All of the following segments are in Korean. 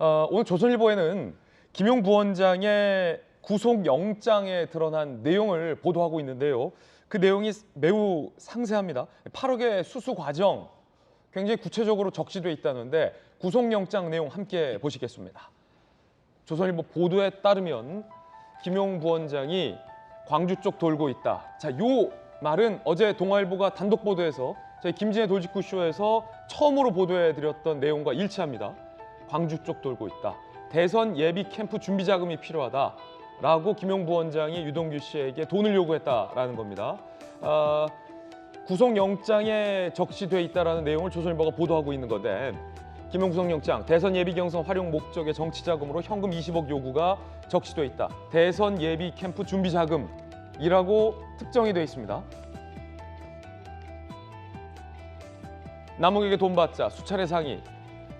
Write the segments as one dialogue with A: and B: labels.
A: 오늘 조선일보에는 김용 부원장의 구속영장에 드러난 내용을 보도하고 있는데요. 그 내용이 매우 상세합니다. 8억의 수수 과정 굉장히 구체적으로 적시돼 있다는데 구속영장 내용 함께 보시겠습니다. 조선일보 보도에 따르면 김용 부원장이 광주 쪽 돌고 있다. 자, 요 말은 어제 동아일보가 단독 보도해서 저희 김진애 돌직구쇼에서 처음으로 보도해드렸던 내용과 일치합니다. 광주 쪽 돌고 있다. 대선 예비 캠프 준비 자금이 필요하다. 라고 김용 부원장이 유동규 씨에게 돈을 요구했다라는 겁니다. 구속영장에 적시돼 있다라는 내용을 조선일보가 보도하고 있는 건데 김용 구속영장, 대선 예비 경선 활용 목적의 정치 자금으로 현금 20억 요구가 적시돼 있다. 대선 예비 캠프 준비 자금이라고 특정이 돼 있습니다. 남욱에게 돈 받자 수차례 상의.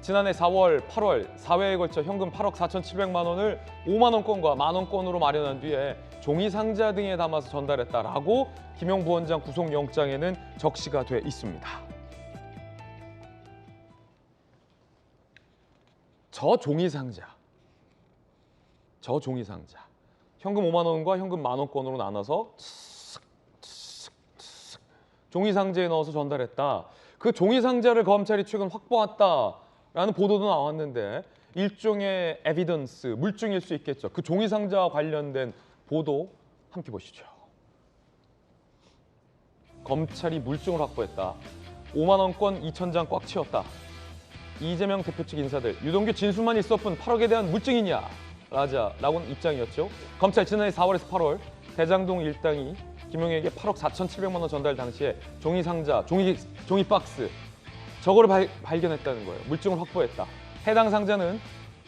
A: 지난해 4월, 8월 4회에 걸쳐 현금 8억 4,700만 원을 5만 원권과 만 원권으로 마련한 뒤에 종이 상자 등에 담아서 전달했다라고 김용 부원장 구속영장에는 적시가 돼 있습니다. 저 종이 상자, 현금 5만 원과 현금 만 원권으로 나눠서 종이 상자에 넣어서 전달했다. 그 종이 상자를 검찰이 최근 확보했다라는 보도도 나왔는데 일종의 에비던스, 물증일 수 있겠죠. 그 종이 상자와 관련된 보도 함께 보시죠. 검찰이 물증을 확보했다. 5만 원권 2,000장 꽉 채웠다. 이재명 대표 측 인사들 유동규 진술만 있을 뿐 8억에 대한 물증이냐? 라고는 입장이었죠. 검찰 지난해 4월에서 8월 대장동 일당이 김용에게 8억 4,700만 원 전달 당시에 종이 상자, 종이 박스 저거를 발견했다는 거예요. 물증을 확보했다. 해당 상자는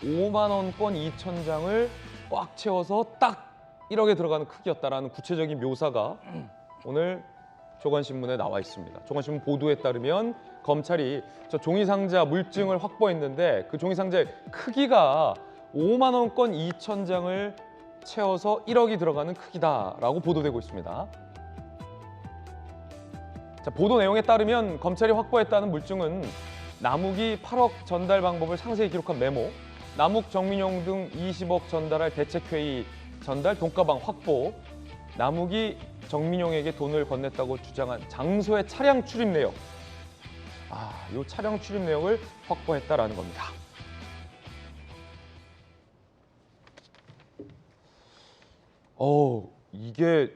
A: 5만 원권 2,000장을 꽉 채워서 딱 1억에 들어가는 크기였다라는 구체적인 묘사가 오늘 조간신문에 나와 있습니다. 조간신문 보도에 따르면 검찰이 저 종이 상자 물증을 확보했는데 그 종이 상자의 크기가 5만 원권 2,000장을 채워서 1억이 들어가는 크기다라고 보도되고 있습니다. 자, 보도 내용에 따르면 검찰이 확보했다는 물증은 남욱이 8억 전달 방법을 상세히 기록한 메모, 남욱, 정민용 등 20억 전달할 대책회의 전달 돈가방 확보, 남욱이 정민용에게 돈을 건넸다고 주장한 장소의 차량 출입 내역, 이 차량 출입 내역을 확보했다라는 겁니다. 이게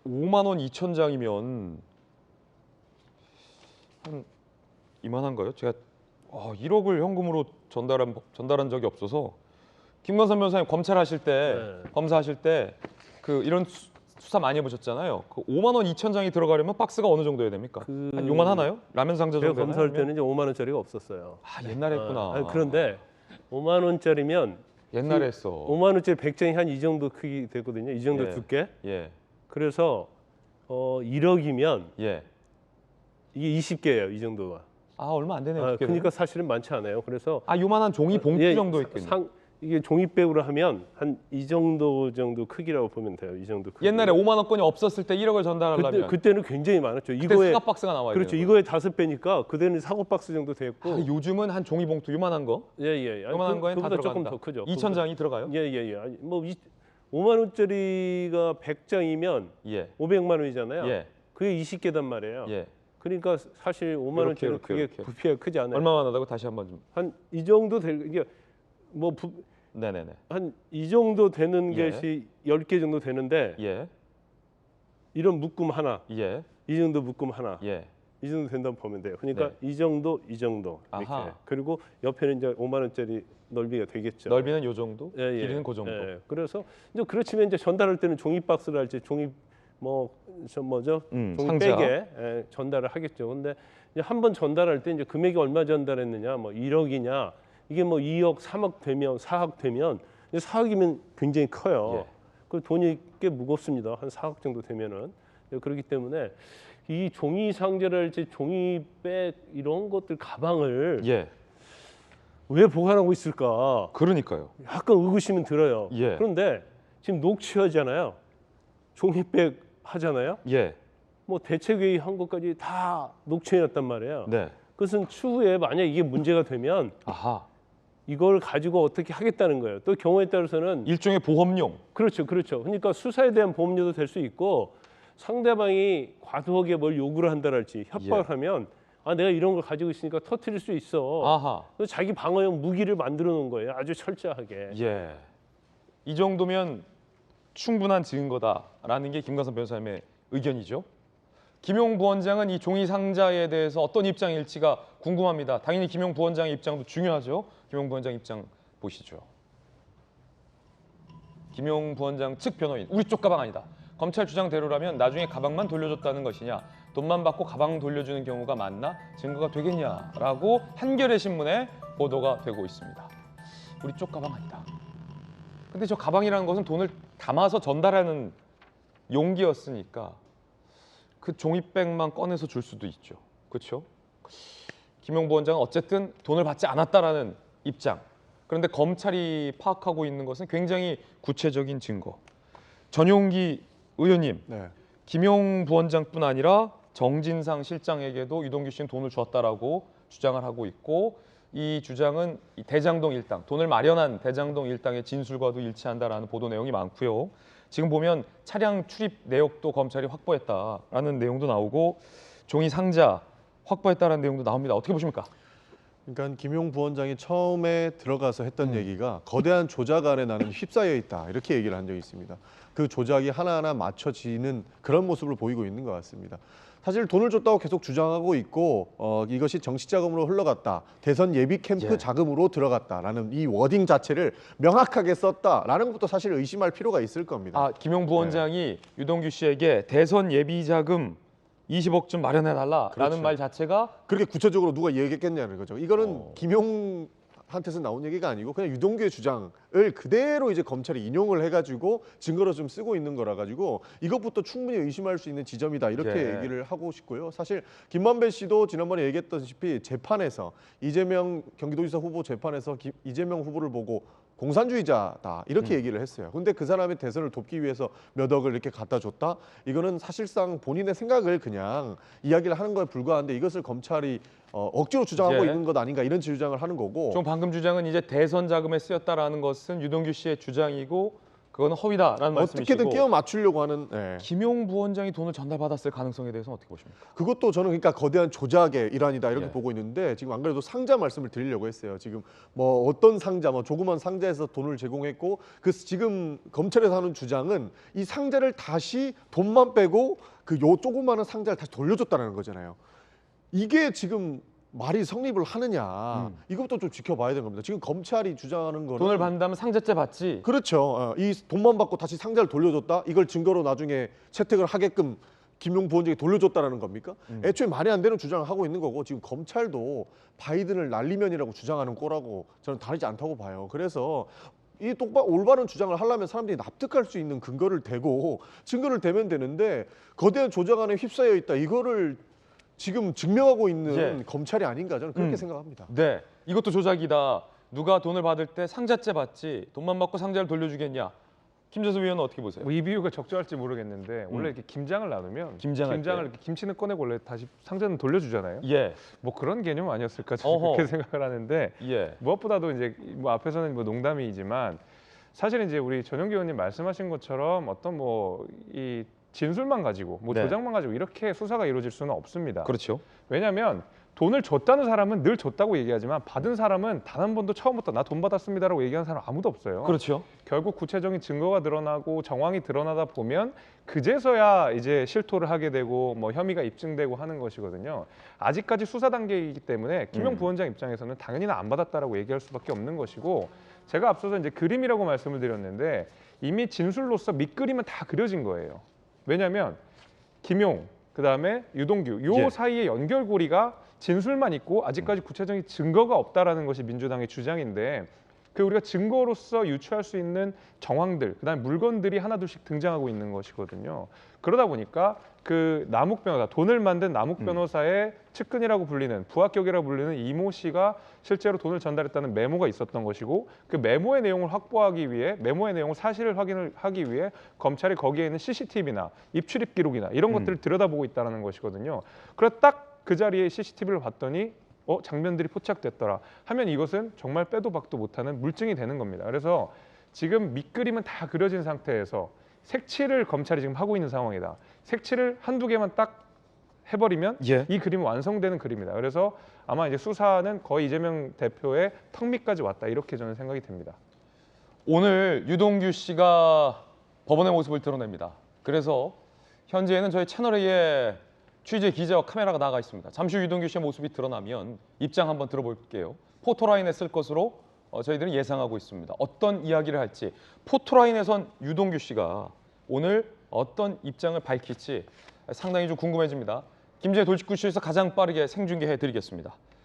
A: 5만 원 2,000장이면 한 이만한가요? 제가 1억을 현금으로 전달한 적이 없어서 김관선 변호사님 검사하실 때 그 이런 수사 많이 해보셨잖아요. 그 5만 원 2,000장이 들어가려면 박스가 어느 정도여야 됩니까? 한 요만하나요? 라면 상자 정도?
B: 제가 검사할 때는 이제 5만 원짜리가 없었어요.
A: 옛날에 했구나.
B: 그런데 5만 원짜리면
A: 옛날에 했어.
B: 5만 원짜리 100장이 한 이 정도 크기 되거든요. 이 정도 두께. 그래서 1억이면 이게 20개예요. 이 정도가.
A: 얼마 안 되네요.
B: 그러니까 사실은 많지 않아요. 그래서
A: 요만한 종이 봉투 정도 있겠네요.
B: 이게 종이백으로 하면 한 이 정도 크기라고 보면 돼요. 이 정도 크기.
A: 옛날에 5만 원권이 없었을 때 1억을 전달하려면
B: 그때는 굉장히 많았죠.
A: 이거에 사과 박스가 나와요.
B: 그렇죠. 이거의 5배니까 그때는 사과 박스 정도 됐고.
A: 요즘은 한 종이 봉투 요만한 거? 요만한 거에 다 들어간다.
B: 조금 더 크죠.
A: 2,000장이 들어가요?
B: 아니, 뭐 5만 원짜리가 100장이면 500만 원이잖아요. 그게 20개단 말이에요. 그러니까 사실 5만 원짜리 그게 부피가 크지 않아요.
A: 얼마만 하다고 다시 한번 좀.
B: 한 이 정도 이게 뭐 한 이 정도 되는 것이 10개 정도 되는데 이런 묶음 하나, 이 정도 묶음 하나, 이 정도 된다고 보면 돼요. 그러니까 이 정도 이렇게. 그리고 옆에는 이제 5만 원짜리 넓이가 되겠죠.
A: 넓이는 요 정도, 길이는 그 정도.
B: 그래서 이제 그렇지만 이제 전달할 때는 종이 박스를 할지 종이 종이백에 전달을 하겠죠. 근데 한 번 전달할 때 이제 금액이 얼마 전달했느냐, 뭐 1억이냐, 이게 뭐 2억, 3억 되면 4억 되면 4억이면 굉장히 커요. 그 돈이 꽤 무겁습니다. 한 4억 정도 되면은. 그렇기 때문에 이 종이 상자랄지 종이백 이런 것들 가방을 왜 보관하고 있을까?
A: 그러니까요.
B: 약간 의구심은 들어요. 그런데 지금 녹취하잖아요. 종이백 하잖아요. 뭐 대책회의 한 것까지 다 녹취해놨단 말이에요. 그것은 추후에 만약 이게 문제가 되면 이걸 가지고 어떻게 하겠다는 거예요. 또 경우에 따라서는
A: 일종의 보험용.
B: 그렇죠, 그렇죠. 그러니까 수사에 대한 보험료도 될 수 있고 상대방이 과도하게 뭘 요구를 한다랄지 협박을
A: 예.
B: 하면 아 내가 이런 걸 가지고 있으니까 터뜨릴 수 있어.
A: 아하.
B: 그래서 자기 방어용 무기를 만들어 놓은 거예요. 아주 철저하게.
A: 예. 이 정도면 충분한 증거다라는 게 김광선 변호사님의 의견이죠. 김용 부원장은 이 종이 상자에 대해서 어떤 입장일지가 궁금합니다. 당연히 김용 부원장의 입장도 중요하죠. 김용 부원장 입장 보시죠. 김용 부원장 측 변호인, 우리 쪽 가방 아니다. 검찰 주장대로라면 나중에 가방만 돌려줬다는 것이냐, 돈만 받고 가방 돌려주는 경우가 많나, 증거가 되겠냐라고 한겨레 신문에 보도가 되고 있습니다. 우리 쪽 가방 아니다. 근데 저 가방이라는 것은 돈을 담아서 전달하는 용기였으니까 그 종이백만 꺼내서 줄 수도 있죠. 그렇죠? 김용 부원장은 어쨌든 돈을 받지 않았다라는 입장. 그런데 검찰이 파악하고 있는 것은 굉장히 구체적인 증거. 전용기 의원님,
C: 네.
A: 김용 부원장뿐 아니라 정진상 실장에게도 유동규 씨는 돈을 줬다라고 주장을 하고 있고 이 주장은 이 대장동 일당, 돈을 마련한 대장동 일당의 진술과도 일치한다라는 보도 내용이 많고요. 지금 보면 차량 출입 내역도 검찰이 확보했다라는 내용도 나오고 종이 상자 확보했다라는 내용도 나옵니다. 어떻게 보십니까?
C: 그러니까 김용 부원장이 처음에 들어가서 했던 얘기가 거대한 조작 안에 나는 휩싸여 있다 이렇게 얘기를 한 적이 있습니다. 그 조작이 하나하나 맞춰지는 그런 모습을 보이고 있는 것 같습니다. 사실 돈을 줬다고 계속 주장하고 있고 이것이 정치 자금으로 흘러갔다. 대선 예비 캠프
A: 예.
C: 자금으로 들어갔다라는 이 워딩 자체를 명확하게 썼다라는 것도 사실 의심할 필요가 있을 겁니다.
A: 아, 김용 부원장이 유동규 씨에게 대선 예비 자금 20억 좀 마련해달라라는
C: 그렇죠.
A: 말 자체가
C: 그렇게 구체적으로 누가 얘기했겠냐는 거죠. 이거는 김용한테서 나온 얘기가 아니고 그냥 유동규의 주장을 그대로 이제 검찰이 인용을 해가지고 증거로 좀 쓰고 있는 거라 가지고 이것부터 충분히 의심할 수 있는 지점이다 이렇게
A: 예.
C: 얘기를 하고 싶고요. 사실 김만배 씨도 지난번에 얘기했다시피 재판에서 이재명 경기도지사 후보 재판에서 이재명 후보를 보고 공산주의자다 이렇게 얘기를 했어요. 근데 그 사람의 대선을 돕기 위해서 몇 억을 이렇게 갖다 줬다? 이거는 사실상 본인의 생각을 그냥 이야기를 하는 거에 불과한데 이것을 검찰이 억지로 주장하고
A: 예.
C: 있는 것 아닌가 이런 주장을 하는 거고.
A: 좀 방금 주장은 이제 대선 자금에 쓰였다라는 것은 유동규 씨의 주장이고 그거는 허위다라는 말씀이시고
C: 어떻게든 끼워 맞추려고 하는. 네.
A: 김용 부원장이 돈을 전달받았을 가능성에 대해서는 어떻게 보십니까?
C: 그것도 저는 그러니까 거대한 조작의 일환이다 이렇게
A: 예.
C: 보고 있는데 지금 안 그래도 상자 말씀을 드리려고 했어요. 지금 뭐 어떤 상자, 뭐 조그만 상자에서 돈을 제공했고 그 지금 검찰에서 하는 주장은 이 상자를 다시 돈만 빼고 그 요 조그마한 상자를 다시 돌려줬다는 거잖아요. 이게 지금 말이 성립을 하느냐 이것도 좀 지켜봐야 되는 겁니다. 지금 검찰이 주장하는 거는
A: 돈을 받는다면 상자째 받지.
C: 그렇죠. 이 돈만 받고 다시 상자를 돌려줬다. 이걸 증거로 나중에 채택을 하게끔 김용 부원장이 돌려줬다라는 겁니까? 애초에 말이 안 되는 주장을 하고 있는 거고 지금 검찰도 바이든을 날리면이라고 주장하는 꼴하고 저는 다르지 않다고 봐요. 그래서 이 올바른 주장을 하려면 사람들이 납득할 수 있는 근거를 대고 증거를 대면 되는데 거대한 조작 안에 휩싸여 있다. 이거를 지금 증명하고 있는
A: 예.
C: 검찰이 아닌가 저는 그렇게 생각합니다.
A: 네, 이것도 조작이다. 누가 돈을 받을 때 상자째 받지 돈만 받고 상자를 돌려주겠냐? 김재수 위원은 어떻게 보세요?
D: 뭐 이 비유가 적절할지 모르겠는데 원래 이렇게 김장을 나누면
A: 김장할 때.
D: 이렇게 김치는 꺼내고 원래 다시 상자는 돌려주잖아요.
A: 예,
D: 뭐 그런 개념 아니었을까 저는
A: 어허.
D: 그렇게 생각을 하는데
A: 예,
D: 무엇보다도 이제 뭐 앞에서는 뭐 농담이지만 사실 이제 우리 전용기 의원님 말씀하신 것처럼 어떤 뭐 이 진술만 가지고 뭐
A: 네.
D: 조작만 가지고 이렇게 수사가 이루어질 수는 없습니다.
A: 그렇죠.
D: 왜냐하면 돈을 줬다는 사람은 늘 줬다고 얘기하지만 받은 사람은 단 한 번도 처음부터 나 돈 받았습니다라고 얘기하는 사람 아무도 없어요.
A: 그렇죠.
D: 결국 구체적인 증거가 드러나고 정황이 드러나다 보면 그제서야 이제 실토를 하게 되고 뭐 혐의가 입증되고 하는 것이거든요. 아직까지 수사 단계이기 때문에 김용 부원장 입장에서는 당연히 나 안 받았다라고 얘기할 수밖에 없는 것이고 제가 앞서서 이제 그림이라고 말씀을 드렸는데 이미 진술로서 밑그림은 다 그려진 거예요. 왜냐하면 김용 그다음에 유동규 요
A: 예.
D: 사이의 연결고리가 진술만 있고 아직까지 구체적인 증거가 없다라는 것이 민주당의 주장인데 그 우리가 증거로서 유추할 수 있는 정황들, 그다음에 물건들이 하나둘씩 등장하고 있는 것이거든요. 그러다 보니까 그 남욱 변호사, 돈을 만든 남욱 변호사의 측근이라고 불리는 부합격이라고 불리는 이모 씨가 실제로 돈을 전달했다는 메모가 있었던 것이고 그 메모의 내용을 확보하기 위해 메모의 내용을 사실을 확인을 하기 위해 검찰이 거기에 있는 CCTV나 입출입 기록이나 이런 것들을 들여다보고 있다는 것이거든요. 그래서 딱 그 자리에 CCTV를 봤더니 장면들이 포착됐더라 하면 이것은 정말 빼도 박도 못하는 물증이 되는 겁니다. 그래서 지금 밑그림은 다 그려진 상태에서 색칠을 검찰이 지금 하고 있는 상황이다. 색칠을 한두 개만 딱 해버리면
A: 예.
D: 이 그림은 완성되는 그림이다. 그래서 아마 이제 수사는 거의 이재명 대표의 턱 밑까지 왔다. 이렇게 저는 생각이 듭니다.
A: 오늘 유동규 씨가 법원의 모습을 드러냅니다. 그래서 현재는 저희 채널A의 취재 기자와 카메라가 나가 있습니다. 잠시 후 유동규 씨의 모습이 드러나면 입장 한번 들어볼게요. 포토라인에 쓸 것으로 저희들은 예상하고 있습니다. 어떤 이야기를 할지, 포토라인에선 유동규 씨가 오늘 어떤 입장을 밝힐지 상당히 좀 궁금해집니다. 김재 돌직구쇼에서 가장 빠르게 생중계해 드리겠습니다.